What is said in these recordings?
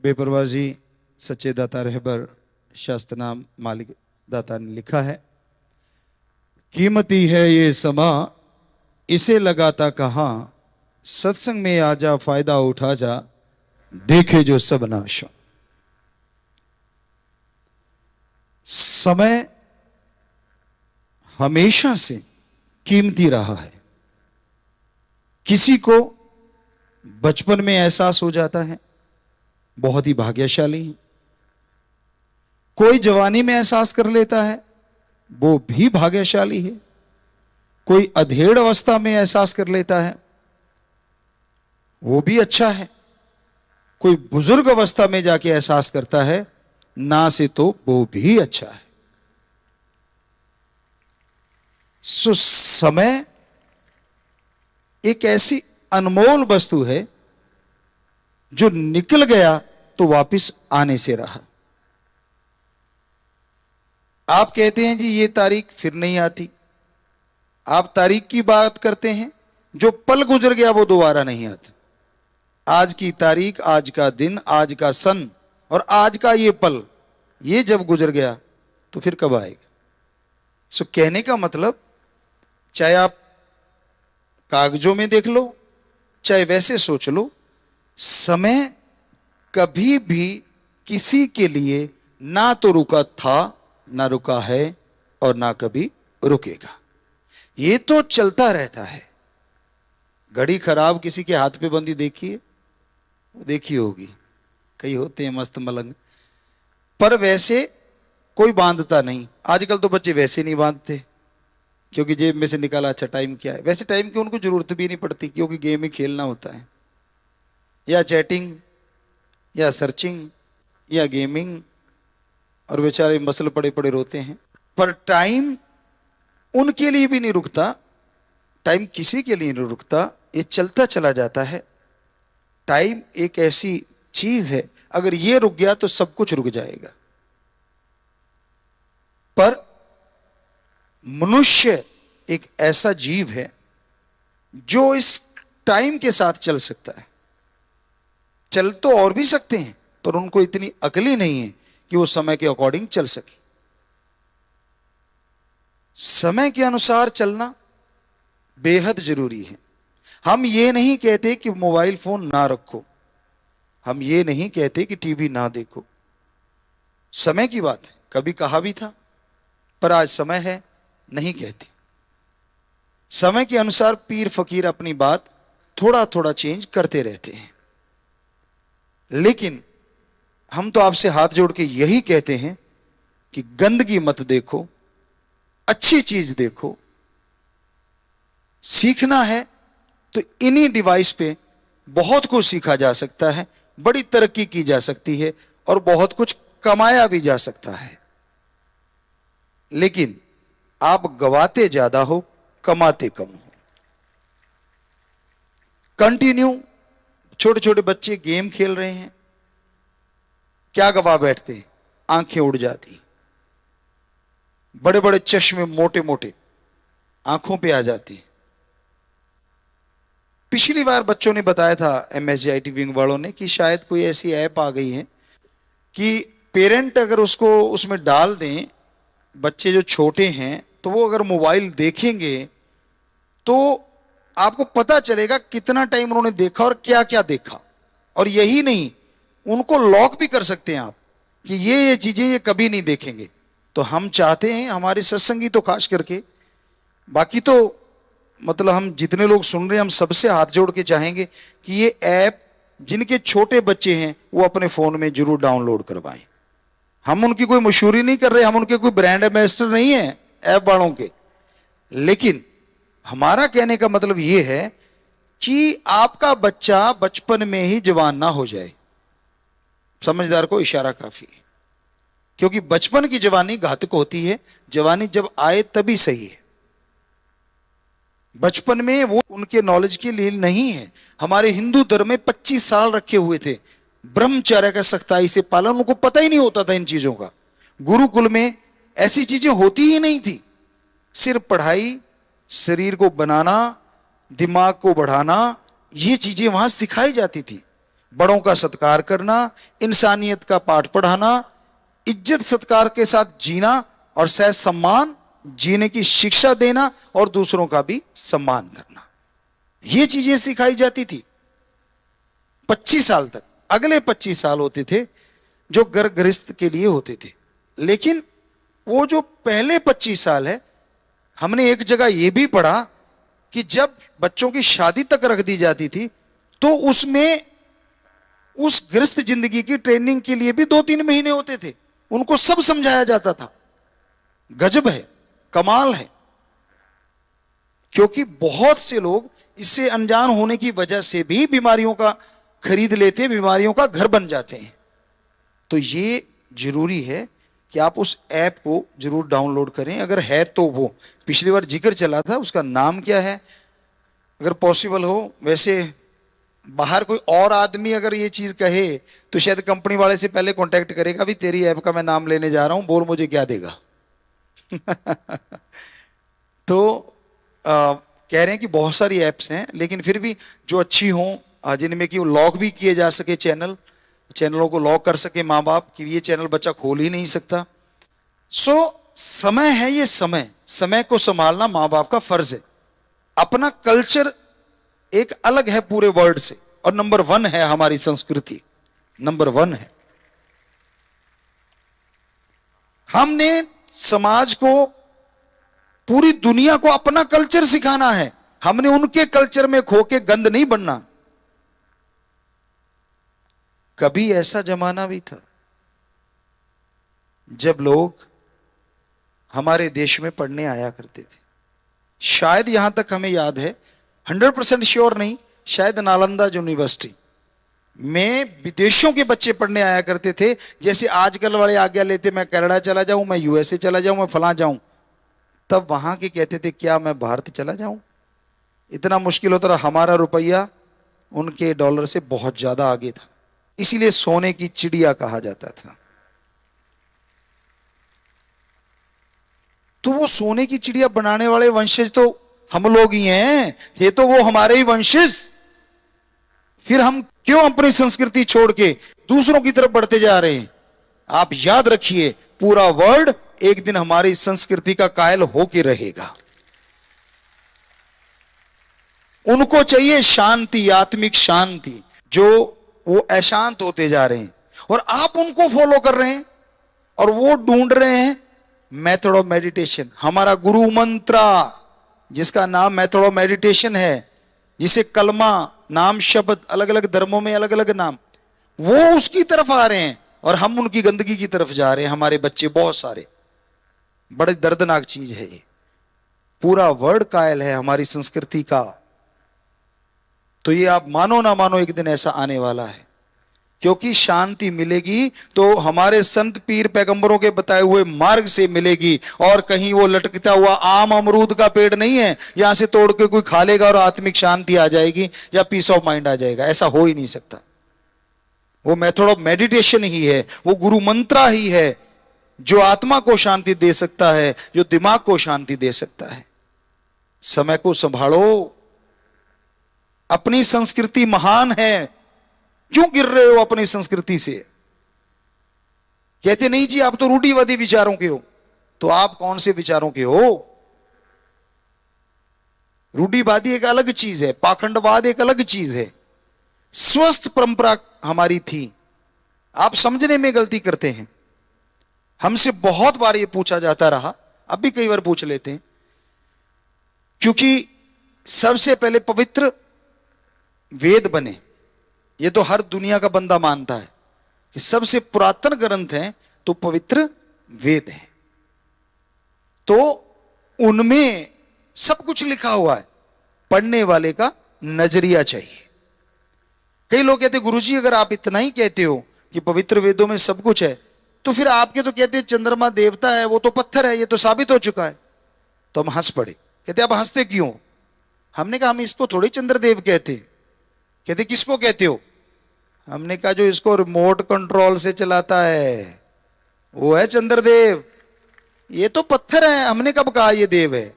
बेपरवाजी सच्चे दाता रहबर शास्त्र नाम मालिक दाता ने लिखा है, कीमती है ये समा इसे लगाता कहाँ, सत्संग में आजा फायदा उठा जा, देखे जो सब नाश। समय हमेशा से कीमती रहा है। किसी को बचपन में एहसास हो जाता है, बहुत ही भाग्यशाली है। कोई जवानी में एहसास कर लेता है, वो भी भाग्यशाली है। कोई अधेड़ अवस्था में एहसास कर लेता है, वो भी अच्छा है। कोई बुजुर्ग अवस्था में जाके एहसास करता है ना, से तो वो भी अच्छा है। सो समय एक ऐसी अनमोल वस्तु है जो निकल गया तो वापस आने से रहा। आप कहते हैं जी ये तारीख फिर नहीं आती। आप तारीख की बात करते हैं, जो पल गुजर गया वो दोबारा नहीं आता। आज की तारीख, आज का दिन, आज का सन और आज का ये पल, ये जब गुजर गया तो फिर कब आएगा। सो कहने का मतलब, चाहे आप कागजों में देख लो, चाहे वैसे सोच लो, समय कभी भी किसी के लिए ना तो रुका था, ना रुका है और ना कभी रुकेगा। ये तो चलता रहता है। घड़ी खराब किसी के हाथ पे बंदी देखिए, देखी होगी, कई होते हैं मस्त मलंग, पर वैसे कोई बांधता नहीं। आजकल तो बच्चे वैसे नहीं बांधते, क्योंकि जेब में से निकाला, अच्छा टाइम क्या है। वैसे टाइम की उनको जरूरत भी नहीं पड़ती, क्योंकि गेम ही खेलना होता है, या चैटिंग या सर्चिंग या गेमिंग, और बेचारे मसल पड़े पड़े रोते हैं। पर टाइम उनके लिए भी नहीं रुकता, टाइम किसी के लिए नहीं रुकता, ये चलता चला जाता है। टाइम एक ऐसी चीज है, अगर ये रुक गया तो सब कुछ रुक जाएगा। पर मनुष्य एक ऐसा जीव है जो इस टाइम के साथ चल सकता है। चल तो और भी सकते हैं, पर उनको इतनी अकल ही नहीं है कि वो समय के अकॉर्डिंग चल सके। समय के अनुसार चलना बेहद जरूरी है। हम ये नहीं कहते कि मोबाइल फोन ना रखो, हम ये नहीं कहते कि टीवी ना देखो। समय की बात है, कभी कहा भी था, पर आज समय है नहीं कहते। समय के अनुसार पीर फकीर अपनी बात थोड़ा थोड़ा चेंज करते रहते हैं। लेकिन हम तो आपसे हाथ जोड़ के यही कहते हैं कि गंदगी मत देखो, अच्छी चीज देखो। सीखना है तो इन्हीं डिवाइस पे बहुत कुछ सीखा जा सकता है, बड़ी तरक्की की जा सकती है और बहुत कुछ कमाया भी जा सकता है। लेकिन आप गवाते ज्यादा हो, कमाते कम हो। कंटिन्यू छोटे छोटे बच्चे गेम खेल रहे हैं, क्या गवा बैठते हैं, आंखें उड़ जाती। बड़े बड़े चश्मे मोटे मोटे आंखों पे आ जाती। पिछली बार बच्चों ने बताया था, MSGIT विंग वालों ने, कि शायद कोई ऐसी ऐप आ गई है कि पेरेंट अगर उसको उसमें डाल दें, बच्चे जो छोटे हैं, तो वो अगर मोबाइल देखेंगे तो आपको पता चलेगा कितना टाइम उन्होंने देखा और क्या क्या देखा। और यही नहीं, उनको लॉक भी कर सकते हैं आप कि ये चीजें ये कभी नहीं देखेंगे। तो हम चाहते हैं, हमारे सत्संगी तो खास करके, बाकी तो मतलब हम जितने लोग सुन रहे हैं, हम सबसे हाथ जोड़ के चाहेंगे कि ये ऐप जिनके छोटे बच्चे हैं वो अपने फोन में जरूर डाउनलोड करवाएं। हम उनकी कोई मशहूरी नहीं कर रहे, हम उनके कोई ब्रांड एम्बेसडर नहीं है ऐप वालों के। लेकिन हमारा कहने का मतलब ये है कि आपका बच्चा बचपन में ही जवान ना हो जाए। समझदार को इशारा काफी है, क्योंकि बचपन की जवानी घातक होती है। जवानी जब आए तभी सही है, बचपन में वो उनके नॉलेज के लिए नहीं है। हमारे हिंदू धर्म में 25 साल रखे हुए थे ब्रह्मचर्य का सख्ताई से पालन, उनको पता ही नहीं होता था इन चीजों का। गुरुकुल में ऐसी चीजें होती ही नहीं थी। सिर्फ पढ़ाई, शरीर को बनाना, दिमाग को बढ़ाना, ये चीजें वहां सिखाई जाती थी। बड़ों का सत्कार करना, इंसानियत का पाठ पढ़ाना, इज्जत सत्कार के साथ जीना और सह सम्मान जीने की शिक्षा देना और दूसरों का भी सम्मान करना, ये चीजें सिखाई जाती थी 25 साल तक। अगले 25 साल होते थे जो घर गृहस्थ के लिए होते थे, लेकिन वो जो पहले 25 साल है, हमने एक जगह यह भी पढ़ा कि जब बच्चों की शादी तक रख दी जाती थी तो उसमें उस गृहस्थ जिंदगी की ट्रेनिंग के लिए भी 2-3 महीने होते थे, उनको सब समझाया जाता था। गजब है, कमाल है, क्योंकि बहुत से लोग इससे अनजान होने की वजह से भी बीमारियों का खरीद लेते, बीमारियों का घर बन जाते हैं। तो ये जरूरी है कि आप उस ऐप को जरूर डाउनलोड करें, अगर है तो। वो पिछली बार जिक्र चला था, उसका नाम क्या है, अगर पॉसिबल हो। वैसे बाहर कोई और आदमी अगर ये चीज कहे तो शायद कंपनी वाले से पहले कांटेक्ट करेगा, भी तेरी ऐप का मैं नाम लेने जा रहा हूं, बोल मुझे क्या देगा। तो कह रहे हैं कि बहुत सारी ऐप्स हैं, लेकिन फिर भी जो अच्छी हों, जिनमें कि वो लॉक भी किए जा सके, चैनलों को लॉक कर सके माँ बाप कि ये चैनल बच्चा खोल ही नहीं सकता। समय है, ये समय को संभालना माँ बाप का फर्ज है। अपना कल्चर एक अलग है पूरे वर्ल्ड से, और नंबर 1 है हमारी संस्कृति, नंबर 1 है। हमने समाज को, पूरी दुनिया को अपना कल्चर सिखाना है, हमने उनके कल्चर में खो के गंद नहीं बनना। कभी ऐसा जमाना भी था जब लोग हमारे देश में पढ़ने आया करते थे, शायद यहां तक हमें याद है, 100% श्योर नहीं, शायद नालंदा यूनिवर्सिटी में विदेशों के बच्चे पढ़ने आया करते थे। जैसे आजकल वाले आज्ञा लेते, मैं कनाडा चला जाऊं, मैं यूएसए चला जाऊं, मैं फलां जाऊं, तब वहां के कहते थे क्या मैं भारत चला जाऊं। इतना मुश्किल होता रहा, हमारा रुपया उनके डॉलर से बहुत ज्यादा आगे था, इसीलिए सोने की चिड़िया कहा जाता था। तो वो सोने की चिड़िया बनाने वाले वंशज तो हम लोग ही हैं, ये तो वो हमारे ही वंशज। फिर हम क्यों अपनी संस्कृति छोड़ के दूसरों की तरफ बढ़ते जा रहे हैं। आप याद रखिए, पूरा वर्ल्ड एक दिन हमारी संस्कृति का कायल होके रहेगा। उनको चाहिए शांति, आत्मिक शांति, जो वो अशांत होते जा रहे हैं, और आप उनको फॉलो कर रहे हैं, और वो ढूंढ रहे हैं मेथड ऑफ मेडिटेशन। हमारा गुरु मंत्रा, जिसका नाम मेथड ऑफ मेडिटेशन है, जिसे कलमा, नाम शब्द, अलग अलग धर्मों में अलग अलग नाम, वो उसकी तरफ आ रहे हैं और हम उनकी गंदगी की तरफ जा रहे हैं, हमारे बच्चे बहुत सारे। बड़ी दर्दनाक चीज है ये। पूरा वर्ल्ड कायल है हमारी संस्कृति का। तो ये आप मानो ना मानो, एक दिन ऐसा आने वाला है, क्योंकि शांति मिलेगी तो हमारे संत पीर पैगंबरों के बताए हुए मार्ग से मिलेगी, और कहीं वो लटकता हुआ आम अमरूद का पेड़ नहीं है, यहां से तोड़ के कोई खा लेगा और आत्मिक शांति आ जाएगी या पीस ऑफ माइंड आ जाएगा। ऐसा हो ही नहीं सकता। वो मेथड ऑफ मेडिटेशन ही है, वो गुरु मंत्रा ही है जो आत्मा को शांति दे सकता है, जो दिमाग को शांति दे सकता है। समय को संभालो, अपनी संस्कृति महान है, क्यों गिर रहे हो अपनी संस्कृति से। कहते नहीं जी आप तो रूढ़िवादी विचारों के हो, तो आप कौन से विचारों के हो। रूढ़िवादी एक अलग चीज है, पाखंडवाद एक अलग चीज है। स्वस्थ परंपरा हमारी थी, आप समझने में गलती करते हैं। हमसे बहुत बार ये पूछा जाता रहा, अब भी कई बार पूछ लेते हैं, क्योंकि सबसे पहले पवित्र वेद बने, ये तो हर दुनिया का बंदा मानता है कि सबसे पुरातन ग्रंथ है तो पवित्र वेद है, तो उनमें सब कुछ लिखा हुआ है। पढ़ने वाले का नजरिया चाहिए। कई लोग कहते गुरुजी अगर आप इतना ही कहते हो कि पवित्र वेदों में सब कुछ है, तो फिर आपके तो कहते चंद्रमा देवता है, वो तो पत्थर है, ये तो साबित हो चुका है। तो हम हंस पड़े, कहते आप हंसते क्यों। हमने कहा हम इसको थोड़ी चंद्रदेव कहते। कहते किसको कहते हो। हमने कहा जो इसको रिमोट कंट्रोल से चलाता है वो है चंद्रदेव, ये तो पत्थर है। हमने कब कहा ये देव है।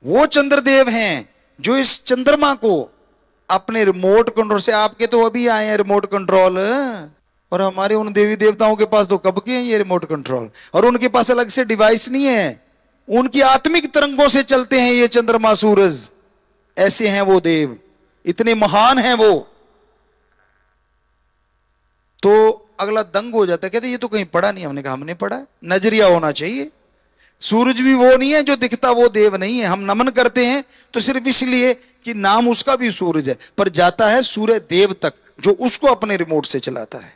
वो चंद्रदेव हैं जो इस चंद्रमा को अपने रिमोट कंट्रोल से। आपके तो अभी आए हैं रिमोट कंट्रोल, और हमारे उन देवी देवताओं के पास तो कब के हैं ये रिमोट कंट्रोल, और उनके पास अलग से डिवाइस नहीं है, उनकी आत्मिक तरंगों से चलते हैं ये चंद्रमा सूरज। ऐसे हैं वो देव, इतने महान हैं वो। तो अगला दंग हो जाता है, कहते ये तो कहीं पढ़ा नहीं। हमने कहा हमने पढ़ा है, नजरिया होना चाहिए। सूरज भी वो नहीं है जो दिखता वो देव नहीं है। हम नमन करते हैं तो सिर्फ इसलिए कि नाम उसका भी सूरज है, पर जाता है सूर्य देव तक जो उसको अपने रिमोट से चलाता है।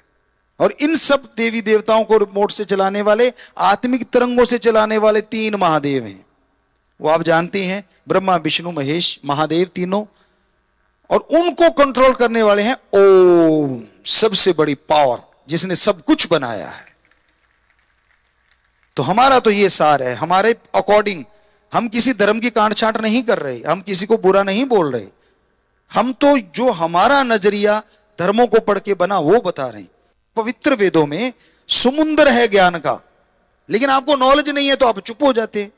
और इन सब देवी देवताओं को रिमोट से चलाने वाले, आत्मिक तरंगों से चलाने वाले 3 महादेव हैं। वो आप जानते हैं, ब्रह्मा विष्णु महेश महादेव तीनों। और उनको कंट्रोल करने वाले हैं ओम, सबसे बड़ी पावर जिसने सब कुछ बनाया है। तो हमारा तो ये सार है, हमारे अकॉर्डिंग हम किसी धर्म की कांट छांट नहीं कर रहे, हम किसी को बुरा नहीं बोल रहे। हम तो जो हमारा नजरिया धर्मों को पढ़ के बना वो बता रहे हैं। पवित्र वेदों में समुद्र है ज्ञान का, लेकिन आपको नॉलेज नहीं है तो आप चुप हो जाते हैं।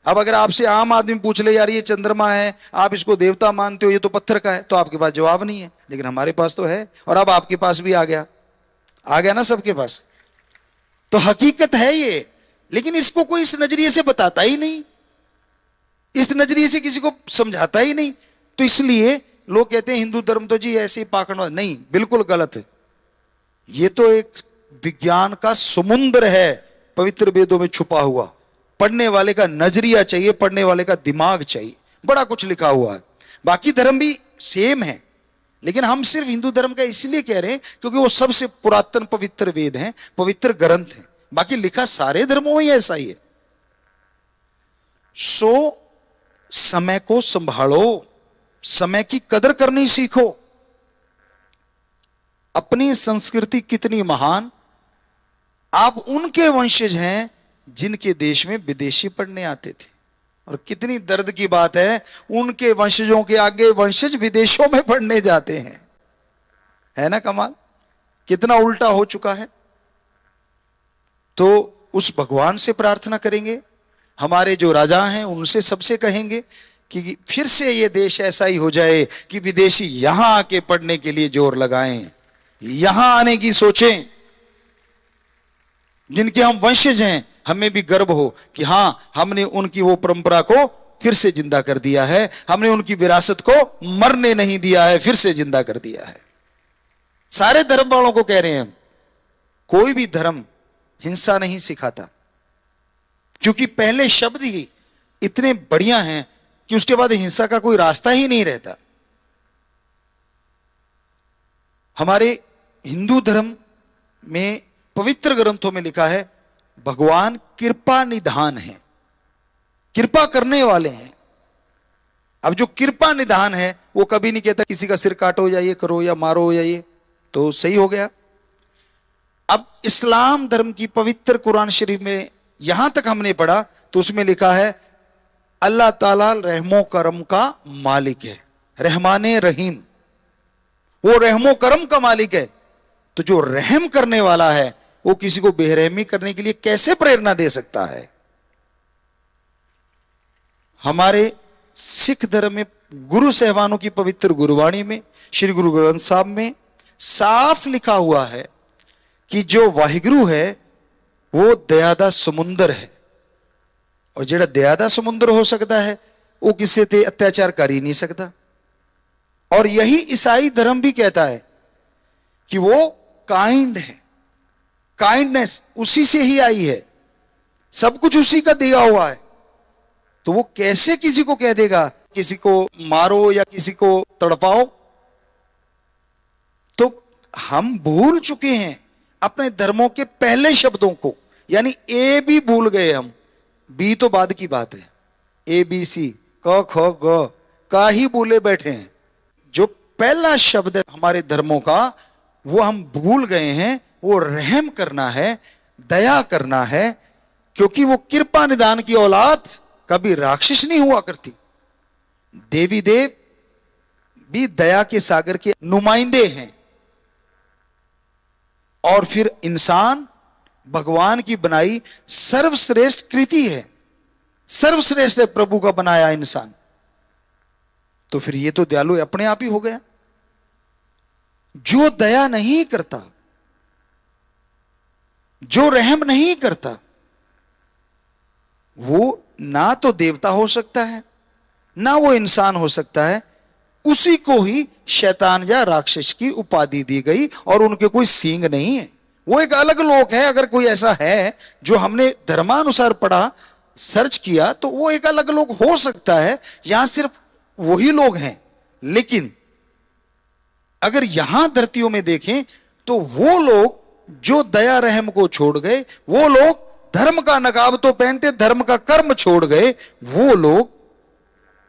अब अगर आपसे आम आदमी पूछ ले, यार ये चंद्रमा है, आप इसको देवता मानते हो, ये तो पत्थर का है, तो आपके पास जवाब नहीं है। लेकिन हमारे पास तो है, और अब आपके पास भी आ गया ना सबके पास। तो हकीकत है ये, लेकिन इसको कोई इस नजरिए से बताता ही नहीं, इस नजरिए से किसी को समझाता ही नहीं। तो इसलिए लोग कहते हैं हिंदू धर्म तो जी ऐसे ही पाखंडवाद। नहीं, बिल्कुल गलत है। ये तो एक विज्ञान का समुद्र है पवित्र वेदों में छुपा हुआ। पढ़ने वाले का नजरिया चाहिए, पढ़ने वाले का दिमाग चाहिए, बड़ा कुछ लिखा हुआ है। बाकी धर्म भी सेम है, लेकिन हम सिर्फ हिंदू धर्म का इसलिए कह रहे हैं क्योंकि वो सबसे पुरातन पवित्र वेद हैं, पवित्र ग्रंथ हैं। बाकी लिखा सारे धर्मों में ऐसा ही है। सो समय को संभालो, समय की कदर करनी सीखो। अपनी संस्कृति कितनी महान, आप उनके वंशज हैं जिनके देश में विदेशी पढ़ने आते थे। और कितनी दर्द की बात है, उनके वंशजों के आगे वंशज विदेशों में पढ़ने जाते हैं। है ना कमाल, कितना उल्टा हो चुका है। तो उस भगवान से प्रार्थना करेंगे, हमारे जो राजा हैं उनसे सबसे कहेंगे कि फिर से ये देश ऐसा ही हो जाए कि विदेशी यहां आके पढ़ने के लिए जोर लगाएं, यहां आने की सोचें। जिनके हम वंशज हैं हमें भी गर्व हो कि हां, हमने उनकी वो परंपरा को फिर से जिंदा कर दिया है, हमने उनकी विरासत को मरने नहीं दिया है, फिर से जिंदा कर दिया है। सारे धर्म वालों को कह रहे हैं, कोई भी धर्म हिंसा नहीं सिखाता, क्योंकि पहले शब्द ही इतने बढ़िया हैं कि उसके बाद हिंसा का कोई रास्ता ही नहीं रहता। हमारे हिंदू धर्म में पवित्र ग्रंथों में लिखा है, भगवान कृपा निधान है, कृपा करने वाले हैं। अब जो कृपा निधान है वो कभी नहीं कहता किसी का सिर काटो या ये करो या मारो या ये, तो सही हो गया। अब इस्लाम धर्म की पवित्र कुरान शरीफ में यहां तक हमने पढ़ा तो उसमें लिखा है, अल्लाह ताला रहमो करम का मालिक है, रहमाने रहीम, वो रहमो करम का मालिक है। तो जो रहम करने वाला है वो किसी को बेरहमी करने के लिए कैसे प्रेरणा दे सकता है। हमारे सिख धर्म में गुरु सहबानों की पवित्र गुरुवाणी में, श्री गुरु ग्रंथ साहब में साफ लिखा हुआ है कि जो वाहिगुरु है वो दया समुंदर है, और जेड़ा दया समुंदर हो सकता है वो किसी ते अत्याचार कर ही नहीं सकता। और यही ईसाई धर्म भी कहता है कि वो काइंड है, काइंडनेस उसी से ही आई है, सब कुछ उसी का दिया हुआ है। तो वो कैसे किसी को कह देगा किसी को मारो या किसी को तड़पाओ। तो हम भूल चुके हैं अपने धर्मों के पहले शब्दों को, यानी ए भी भूल गए हम, बी तो बाद की बात है, ए बी सी क ख ग का ही बोले बैठे हैं। जो पहला शब्द है हमारे धर्मों का वो हम भूल गए हैं, वो रहम करना है, दया करना है, क्योंकि वो कृपा निदान की औलाद कभी राक्षस नहीं हुआ करती। देवी देव भी दया के सागर के नुमाइंदे हैं, और फिर इंसान भगवान की बनाई सर्वश्रेष्ठ कृति है, सर्वश्रेष्ठ है प्रभु का बनाया इंसान। तो फिर ये तो दयालु अपने आप ही हो गया। जो दया नहीं करता, जो रहम नहीं करता, वो ना तो देवता हो सकता है, ना वो इंसान हो सकता है। उसी को ही शैतान या राक्षस की उपाधि दी गई, और उनके कोई सींग नहीं है, वो एक अलग लोक है। अगर कोई ऐसा है जो हमने धर्मानुसार पढ़ा, सर्च किया, तो वो एक अलग लोक हो सकता है। यहां सिर्फ वही लोग हैं। लेकिन अगर यहां धरतियों में देखें तो वो लोग जो दया रहम को छोड़ गए, वो लोग धर्म का नकाब तो पहनते, धर्म का कर्म छोड़ गए, वो लोग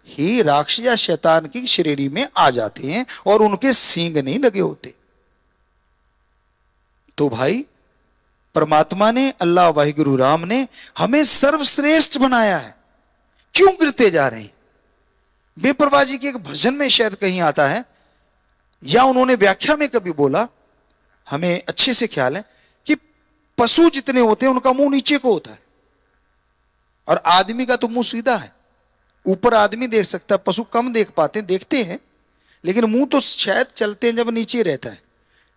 ही राक्षस या शैतान की श्रेणी में आ जाते हैं, और उनके सींग नहीं लगे होते। तो भाई, परमात्मा ने, अल्लाह वाहिगुरु राम ने हमें सर्वश्रेष्ठ बनाया है। क्यों गिरते जा रहे हैं? बेपरवाह जी के एक भजन में शायद कहीं आता है, या उन्होंने व्याख्या में कभी बोला, हमें अच्छे से ख्याल है कि पशु जितने होते हैं उनका मुंह नीचे को होता है, और आदमी का तो मुंह सीधा है। ऊपर आदमी देख सकता है, पशु कम देख पाते हैं, देखते हैं, लेकिन मुंह तो शायद चलते हैं जब नीचे रहता है।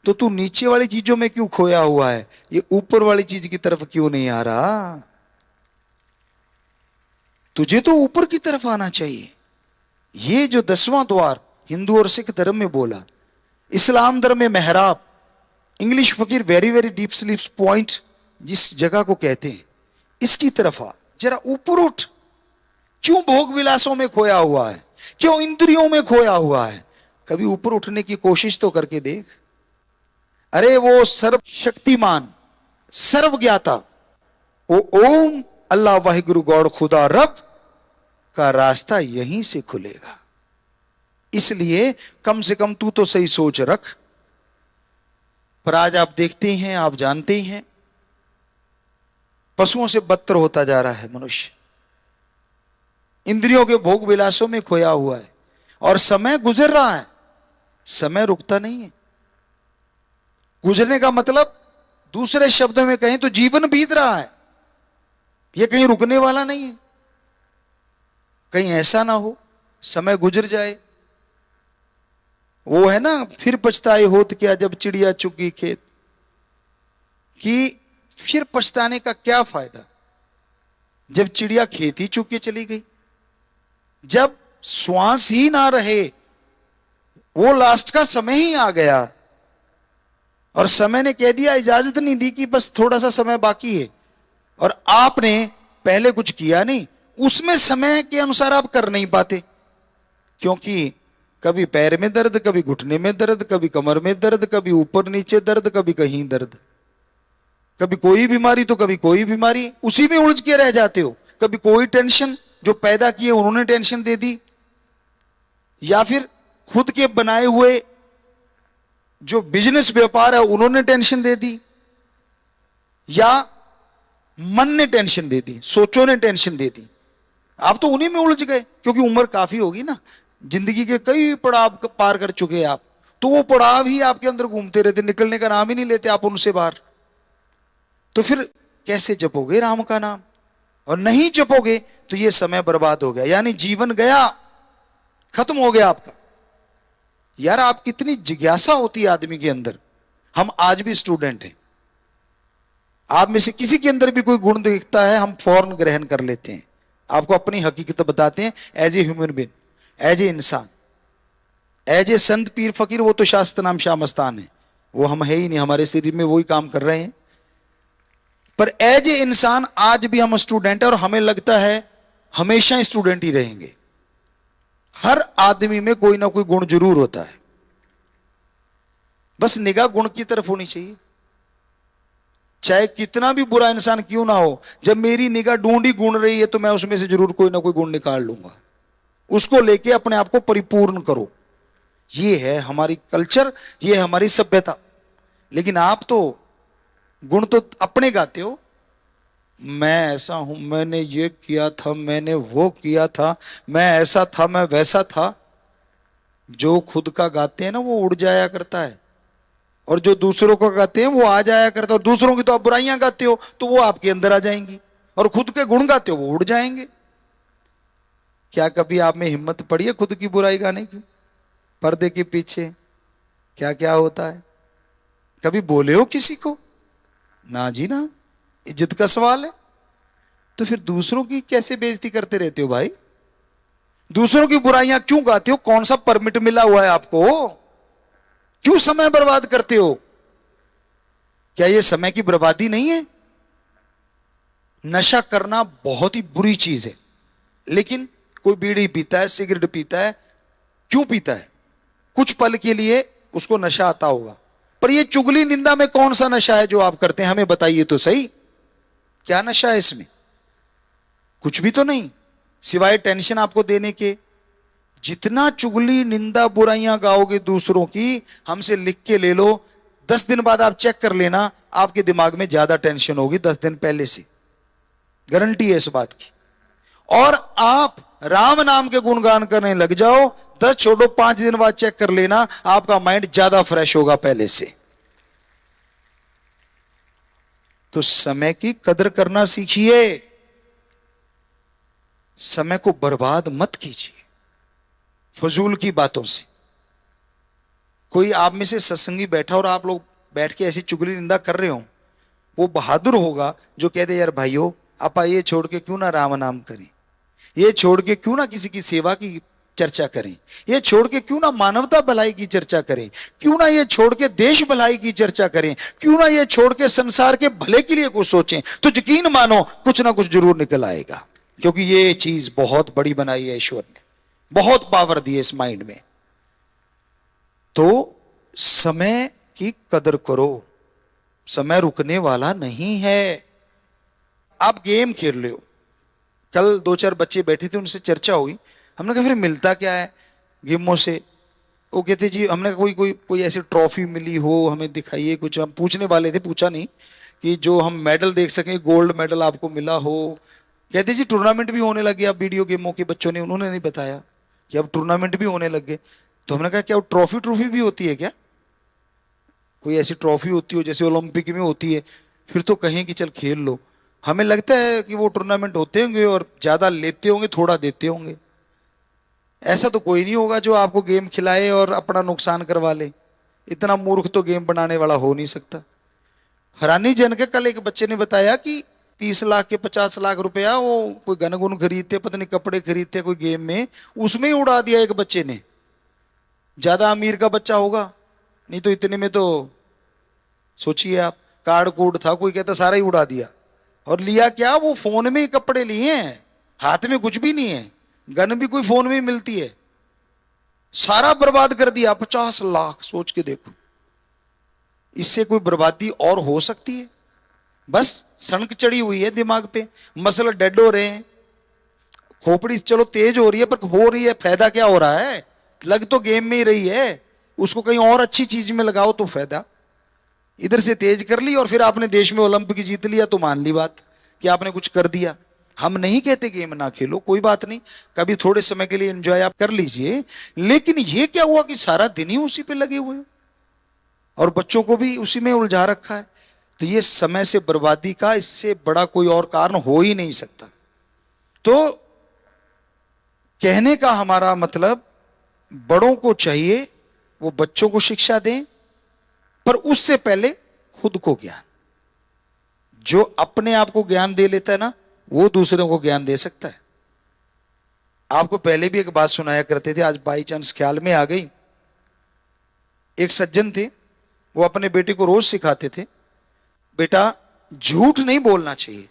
तो तू नीचे वाली चीजों में क्यों खोया हुआ है? ये ऊपर वाली चीज की तरफ क्यों नहीं आ रहा? तुझे तो ऊपर की तरफ आना चाहिए। ये जो 10वां द्वार हिंदू और सिख धर्म में बोला, इस्लाम धर्म में मेहराब, इंग्लिश फकीर वेरी वेरी डीप स्लीप्स पॉइंट जिस जगह को कहते हैं, इसकी तरफ आ, जरा ऊपर उठ। क्यों भोग विलासों में खोया हुआ है? क्यों इंद्रियों में खोया हुआ है? कभी ऊपर उठने की कोशिश तो करके देख। अरे वो सर्वशक्तिमान, सर्वज्ञाता, वो ओम अल्लाह वाहिगुरु गॉड खुदा रब का रास्ता यहीं से खुलेगा। इसलिए कम से कम तू तो सही सोच रख। पर आज आप देखते हैं, आप जानते हैं, पशुओं से बदतर होता जा रहा है मनुष्य। इंद्रियों के भोग विलासों में खोया हुआ है, और समय गुजर रहा है। समय रुकता नहीं है। गुजरने का मतलब, दूसरे शब्दों में कहें तो जीवन बीत रहा है, यह कहीं रुकने वाला नहीं है। कहीं ऐसा ना हो समय गुजर जाए। वो है ना, फिर पछताए होत क्या जब चिड़िया चुग गई खेत, कि फिर पछताने का क्या फायदा जब चिड़िया खेत ही चुग के चली गई, जब श्वास ही ना रहे, वो लास्ट का समय ही आ गया, और समय ने कह दिया, इजाजत नहीं दी कि बस थोड़ा सा समय बाकी है, और आपने पहले कुछ किया नहीं, उसमें समय के अनुसार आप कर नहीं पाते। क्योंकि कभी पैर में दर्द, कभी घुटने में दर्द, कभी कमर में दर्द, कभी ऊपर नीचे दर्द, कभी कहीं दर्द, कभी कोई बीमारी तो कभी कोई बीमारी, उसी में उलझ के रह जाते हो। कभी कोई टेंशन, जो पैदा किए उन्होंने टेंशन दे दी, या फिर खुद के बनाए हुए जो बिजनेस व्यापार है उन्होंने टेंशन दे दी, या मन ने टेंशन दे दी, सोचों ने टेंशन दे दी। आप तो उन्हीं में उलझ गए, क्योंकि उम्र काफी होगी ना, जिंदगी के कई पड़ाव पार कर चुके हैं आप, तो वो पड़ाव ही आपके अंदर घूमते रहते, निकलने का नाम ही नहीं लेते आप उनसे बाहर। तो फिर कैसे जपोगे राम का नाम? और नहीं जपोगे तो ये समय बर्बाद हो गया, यानी जीवन गया, खत्म हो गया आपका। यार, आप कितनी जिज्ञासा होती है आदमी के अंदर। हम आज भी स्टूडेंट हैं, आप में से किसी के अंदर भी कोई गुण दिखता है, हम फौरन ग्रहण कर लेते हैं, आपको अपनी हकीकत बताते हैं, as a human being, as a इंसान। एज ए संत पीर फकीर, वो तो शास्त्र नाम शाह मस्तान है, वो हम है ही नहीं, हमारे शरीर में वही काम कर रहे हैं। पर एज ए इंसान आज भी हम स्टूडेंट है, और हमें लगता है हमेशा स्टूडेंट ही रहेंगे। हर आदमी में कोई ना कोई गुण जरूर होता है, बस निगाह गुण की तरफ होनी चाहिए। चाहे कितना भी बुरा इंसान क्यों ना हो, जब मेरी निगाह ढूंढी गुण रही है तो मैं उसमें से जरूर कोई ना कोई गुण निकाल लूंगा। उसको लेके अपने आप को परिपूर्ण करो। ये है हमारी कल्चर, ये है हमारी सभ्यता। लेकिन आप तो गुण तो अपने गाते हो, मैं ऐसा हूं, मैंने ये किया था, मैंने वो किया था, मैं ऐसा था, मैं वैसा था। जो खुद का गाते हैं ना वो उड़ जाया करता है, और जो दूसरों का गाते हैं वो आ जाया करता है। और दूसरों की तो आप बुराइयां गाते हो तो वो आपके अंदर आ जाएंगी, और खुद के गुण गाते हो वो उड़ जाएंगे। क्या कभी आप में हिम्मत पड़ी है खुद की बुराई गाने की पर्दे के पीछे? क्या क्या होता है। कभी बोले हो किसी को? ना जी ना, इज्जत का सवाल है। तो फिर दूसरों की कैसे बेइज्जती करते रहते हो भाई? दूसरों की बुराइयां क्यों गाते हो? कौन सा परमिट मिला हुआ है आपको? क्यों समय बर्बाद करते हो? क्या यह समय की बर्बादी नहीं है? नशा करना बहुत ही बुरी चीज है, लेकिन कोई बीड़ी पीता है, सिगरेट पीता है, क्यों पीता है? कुछ पल के लिए उसको नशा आता होगा। पर यह चुगली निंदा में कौन सा नशा है जो आप करते हैं? हमें बताइए तो सही, क्या नशा है इसमें? कुछ भी तो नहीं, सिवाय टेंशन आपको देने के। जितना चुगली निंदा बुराइयां गाओगे दूसरों की, हमसे लिख के ले लो, 10 दिन बाद आप चेक कर लेना, आपके दिमाग में ज्यादा टेंशन होगी 10 दिन पहले से, गारंटी है इस बात की। और आप राम नाम के गुणगान करने लग जाओ, 10 छोड़ो 5 दिन बाद चेक कर लेना, आपका माइंड ज्यादा फ्रेश होगा पहले से। तो समय की कदर करना सीखिए, समय को बर्बाद मत कीजिए फजूल की बातों से। कोई आप में से सत्संगी बैठा और आप लोग बैठ के ऐसी चुगली निंदा कर रहे हो, वो बहादुर होगा जो कह दे यार भाइयों, आप ये छोड़ के क्यों ना राम नाम करें, ये छोड़ के क्यों ना किसी की सेवा की चर्चा करें, ये छोड़ के क्यों ना मानवता भलाई की चर्चा करें, क्यों ना ये छोड़ के देश भलाई की चर्चा करें, क्यों ना ये छोड़ के संसार के भले के लिए कुछ सोचें। तो यकीन मानो कुछ ना कुछ जरूर निकल आएगा, क्योंकि ये चीज बहुत बड़ी बनाई है ईश्वर ने, बहुत पावर दी है इस माइंड में। तो समय की कदर करो, समय रुकने वाला नहीं है। आप गेम खेल रहे हो, कल 2-4 बच्चे बैठे थे, उनसे चर्चा हुई, हमने कहा फिर मिलता क्या है गेमों से? वो कहते जी, हमने कहा कोई कोई कोई ऐसी ट्रॉफी मिली हो हमें दिखाइए कुछ। हम पूछने वाले थे, पूछा नहीं, कि जो हम मेडल देख सकें, गोल्ड मेडल आपको मिला हो। कहते जी टूर्नामेंट भी होने लगे अब वीडियो गेमों के बच्चों ने, उन्होंने नहीं बताया कि अब टूर्नामेंट भी होने लगे। तो हमने कहा क्या वो ट्रॉफी भी होती है क्या? कोई ऐसी ट्रॉफी होती हो जैसे ओलंपिक में होती है, फिर तो कहें कि चल खेल लो। हमें लगता है कि वो टूर्नामेंट होते होंगे और ज्यादा लेते होंगे, थोड़ा देते होंगे। ऐसा तो कोई नहीं होगा जो आपको गेम खिलाए और अपना नुकसान करवा ले। इतना मूर्ख तो गेम बनाने वाला हो नहीं सकता। हैरानी जन के कल एक बच्चे ने बताया कि 30 लाख के 50 लाख रुपया वो कोई गन गुन खरीदते, पता नहीं कपड़े खरीदते कोई गेम में, उसमें ही उड़ा दिया एक बच्चे ने। ज्यादा अमीर का बच्चा होगा, नहीं तो इतने में तो सोचिए आप, कार्ड कूड था, कोई कहता सारा ही उड़ा दिया। और लिया क्या, वो फोन में ही कपड़े लिए हैं, हाथ में कुछ भी नहीं है, गन भी कोई फोन में ही मिलती है, सारा बर्बाद कर दिया। 50 लाख, सोच के देखो, इससे कोई बर्बादी और हो सकती है? बस सनक चढ़ी हुई है दिमाग पे, मसल डेड हो रहे हैं, खोपड़ी चलो तेज हो रही है, पर हो रही है, फायदा क्या हो रहा है? लग तो गेम में ही रही है, उसको कहीं और अच्छी चीज में लगाओ तो फायदा। इधर से तेज कर ली और फिर आपने देश में ओलंपिक जीत लिया तो मान ली बात कि आपने कुछ कर दिया। हम नहीं कहते गेम ना खेलो, कोई बात नहीं, कभी थोड़े समय के लिए एंजॉय आप कर लीजिए, लेकिन ये क्या हुआ कि सारा दिन ही उसी पे लगे हुए और बच्चों को भी उसी में उलझा रखा है। तो ये समय से बर्बादी का इससे बड़ा कोई और कारण हो ही नहीं सकता। तो कहने का हमारा मतलब, बड़ों को चाहिए वो बच्चों को शिक्षा दें, पर उससे पहले खुद को ज्ञान। जो अपने आप को ज्ञान दे लेता है ना, वो दूसरों को ज्ञान दे सकता है। आपको पहले भी एक बात सुनाया करते थे, आज बाई चांस ख्याल में आ गई। एक सज्जन थे, वो अपने बेटे को रोज सिखाते थे, बेटा झूठ नहीं बोलना चाहिए।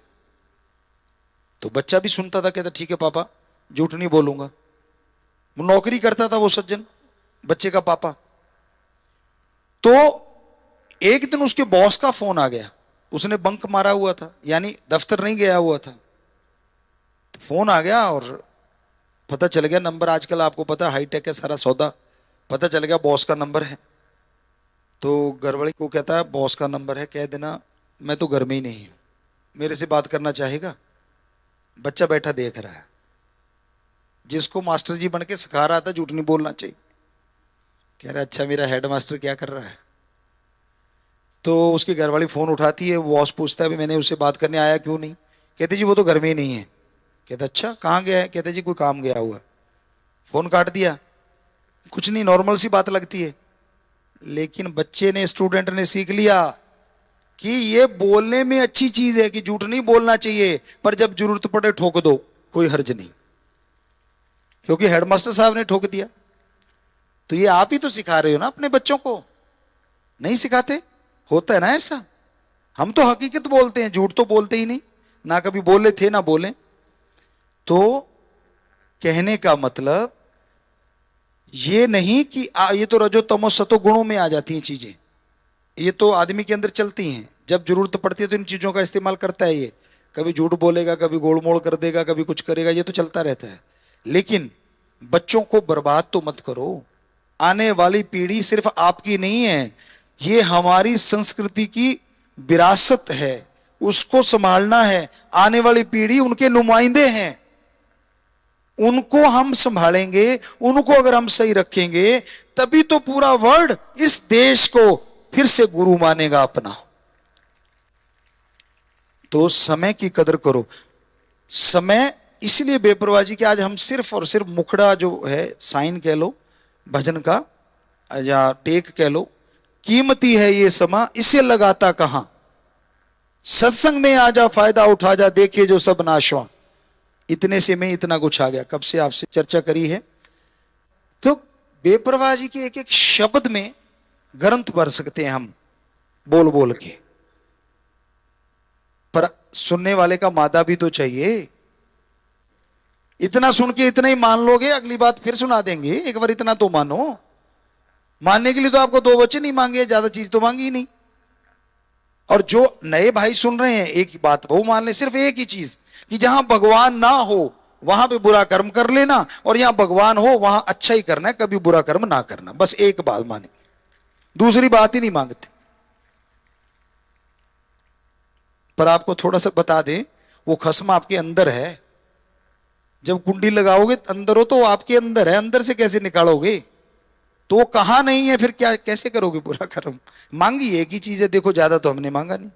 तो बच्चा भी सुनता था, कहता ठीक है पापा, झूठ नहीं बोलूंगा। वो नौकरी करता था वो सज्जन, बच्चे का पापा। तो एक दिन उसके बॉस का फोन आ गया, उसने बंक मारा हुआ था, यानी दफ्तर नहीं गया हुआ था। तो फोन आ गया और पता चल गया नंबर, आजकल आपको पता है हाईटेक है सारा सौदा, पता चल गया बॉस का नंबर है। तो घरवाली को कहता है बॉस का नंबर है, कह देना मैं तो घर में ही नहीं हूं, मेरे से बात करना चाहेगा? बच्चा बैठा देख रहा है, जिसको मास्टर जी बन के सिखा रहा था झूठ नहीं बोलना चाहिए, कह रहा अच्छा मेरा हेड मास्टर क्या कर रहा है। तो उसकी घरवाली फोन उठाती है, बॉस पूछता है मैंने उससे बात करने आया क्यों नहीं? कहते जी वो तो घर में ही नहीं है। कहता अच्छा कहाँ गया है? कहते जी कोई काम गया हुआ। फोन काट दिया। कुछ नहीं, नॉर्मल सी बात लगती है, लेकिन बच्चे ने, स्टूडेंट ने सीख लिया कि ये बोलने में अच्छी चीज है कि झूठ नहीं बोलना चाहिए, पर जब जरूरत पड़े ठोक दो, कोई हर्ज नहीं, क्योंकि हेडमास्टर साहब ने ठोक दिया। तो ये आप ही तो सिखा रहे हो ना अपने बच्चों को, नहीं सिखाते? होता है ना ऐसा। हम तो हकीकत बोलते हैं, झूठ तो बोलते ही नहीं, ना कभी बोले थे ना बोले। तो कहने का मतलब ये नहीं कि ये तो रजो तमो सतो गुणों में आ जाती हैं चीजें, ये तो आदमी के अंदर चलती हैं। जब जरूरत पड़ती है तो इन चीजों का इस्तेमाल करता है ये, कभी झूठ बोलेगा, कभी गोल मोड़ कर देगा, कभी कुछ करेगा, ये तो चलता रहता है। लेकिन बच्चों को बर्बाद तो मत करो। आने वाली पीढ़ी सिर्फ आपकी नहीं है, ये हमारी संस्कृति की विरासत है, उसको संभालना है। आने वाली पीढ़ी उनके नुमाइंदे हैं, उनको हम संभालेंगे, उनको अगर हम सही रखेंगे तभी तो पूरा वर्ल्ड इस देश को फिर से गुरु मानेगा अपना। तो समय की कदर करो। समय इसलिए बेपरवाही कि आज हम सिर्फ और सिर्फ मुखड़ा जो है, साइन कह लो भजन का या टेक कह लो, कीमती है ये समा इसे लगाता कहां, सत्संग में आ जा फायदा उठा जा, देखे जो सब नाशवा। इतने से में इतना कुछ आ गया, कब से आपसे चर्चा करी है। तो बेपरवाही के एक एक शब्द में ग्रंथ भर सकते हैं हम बोल बोल के, पर सुनने वाले का मादा भी तो चाहिए। इतना सुन के इतना ही मान लोगे, अगली बात फिर सुना देंगे, एक बार इतना तो मानो। मानने के लिए तो आपको दो वचन नहीं मांगे, ज्यादा चीज तो मांगी ही नहीं। और जो नए भाई सुन रहे हैं, एक बात वो मान ले, सिर्फ एक ही चीज कि जहां भगवान ना हो वहां पे बुरा कर्म कर लेना, और यहां भगवान हो वहां अच्छा ही करना है, कभी बुरा कर्म ना करना। बस एक बात माने, दूसरी बात ही नहीं मांगते। पर आपको थोड़ा सा बता दें, वो खस्म आपके अंदर है। जब कुंडी लगाओगे अंदर हो तो आपके अंदर है, अंदर से कैसे निकालोगे? तो वो कहां नहीं है, फिर क्या कैसे करोगे बुरा कर्म? मांगी एक ही चीज है, देखो ज्यादा तो हमने मांगा नहीं।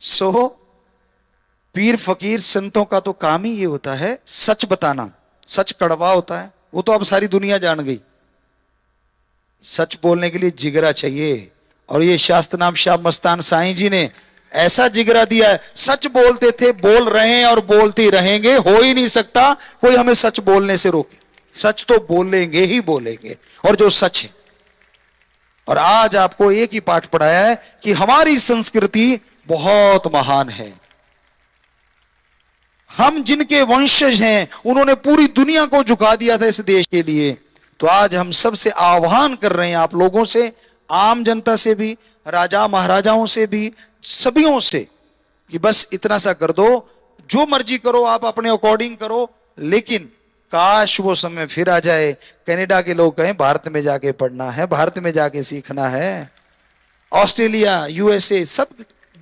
सो पीर फकीर संतों का तो काम ही ये होता है सच बताना। सच कड़वा होता है, वो तो अब सारी दुनिया जान गई। सच बोलने के लिए जिगरा चाहिए, और ये शास्त्र नाम शाह मस्तान साईं जी ने ऐसा जिगरा दिया है। सच बोलते थे, बोल रहे हैं और बोलते ही रहेंगे। हो ही नहीं सकता कोई हमें सच बोलने से रोके। सच तो बोलेंगे ही बोलेंगे, और जो सच है। और आज आपको एक ही पाठ पढ़ाया है कि हमारी संस्कृति बहुत महान है। हम जिनके वंशज हैं, उन्होंने पूरी दुनिया को झुका दिया था इस देश के लिए। तो आज हम सबसे आह्वान कर रहे हैं, आप लोगों से, आम जनता से भी, राजा महाराजाओं से भी, सभियों से, कि बस इतना सा कर दो, जो मर्जी करो आप अपने अकॉर्डिंग करो, लेकिन काश वो समय फिर आ जाए। कनाडा के लोग कहें भारत में जाके पढ़ना है, भारत में जाके सीखना है। ऑस्ट्रेलिया, यूएसए, सब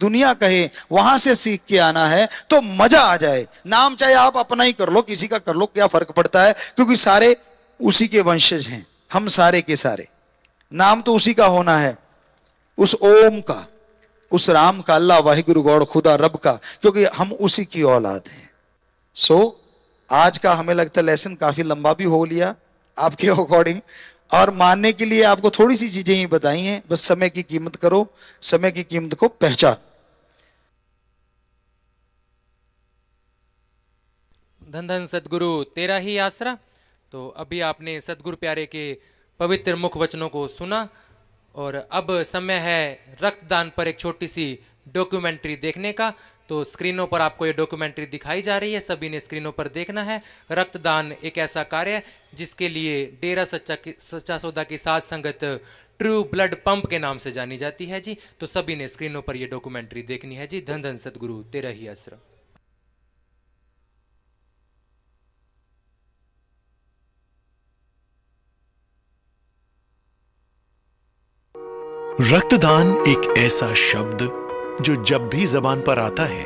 दुनिया कहे वहां से सीख के आना है, तो मजा आ जाए। नाम चाहे आप अपना ही कर लो, किसी का कर लो, क्या फर्क पड़ता है, क्योंकि सारे उसी के वंशज हैं, हम सारे के सारे। नाम तो उसी का होना है, उस ओम का, उस राम का, अल्लाह वाहिगुरु गौड़ खुदा रब का, क्योंकि हम उसी की औलाद हैं। सो आज का हमें लगता है लेसन काफी लंबा भी हो लिया आपके अकॉर्डिंग, और मानने के लिए आपको थोड़ी सी चीजें ही बताई हैं। बस समय की कीमत करो, समय की कीमत को पहचान। धन धन सदगुरु तेरा ही आसरा। तो अभी आपने सदगुरु प्यारे के पवित्र मुख वचनों को सुना, और अब समय है रक्तदान पर एक छोटी सी डॉक्यूमेंट्री देखने का। तो स्क्रीनों पर आपको ये डॉक्यूमेंट्री दिखाई जा रही है, सभी ने स्क्रीनों पर देखना है। रक्तदान एक ऐसा कार्य है जिसके लिए डेरा सच्चा सौदा की साथ संगत ट्रू ब्लड पंप के नाम से जानी जाती है जी। तो सभी ने स्क्रीनों पर ये डॉक्यूमेंट्री देखनी है जी। धन धन सदगुरु तेरा ही आसरा। रक्तदान एक ऐसा शब्द जो जब भी जबान पर आता है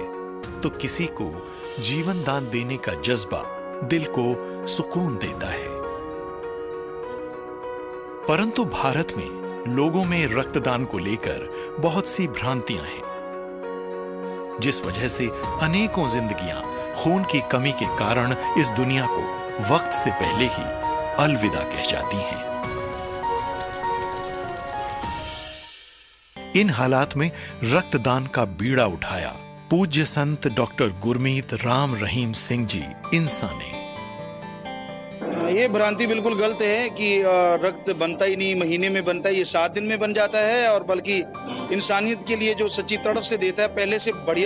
तो किसी को जीवन दान देने का जज्बा दिल को सुकून देता है। परंतु भारत में लोगों में रक्तदान को लेकर बहुत सी भ्रांतियां हैं, जिस वजह से अनेकों जिंदगियां खून की कमी के कारण इस दुनिया को वक्त से पहले ही अलविदा कह जाती हैं। इन हालात में रक्तदान का बीड़ा उठाया पूज्य संत डॉक्टर गुरमीत राम रहीम सिंह जी इंसा ने। ये भ्रांति बिल्कुल गलत है कि रक्त बनता ही नहीं, महीने में बनता है, ये 7 दिन में बन जाता है। और बल्कि इंसानियत के लिए जो सच्ची तड़प से देता है, पहले से बढ़िया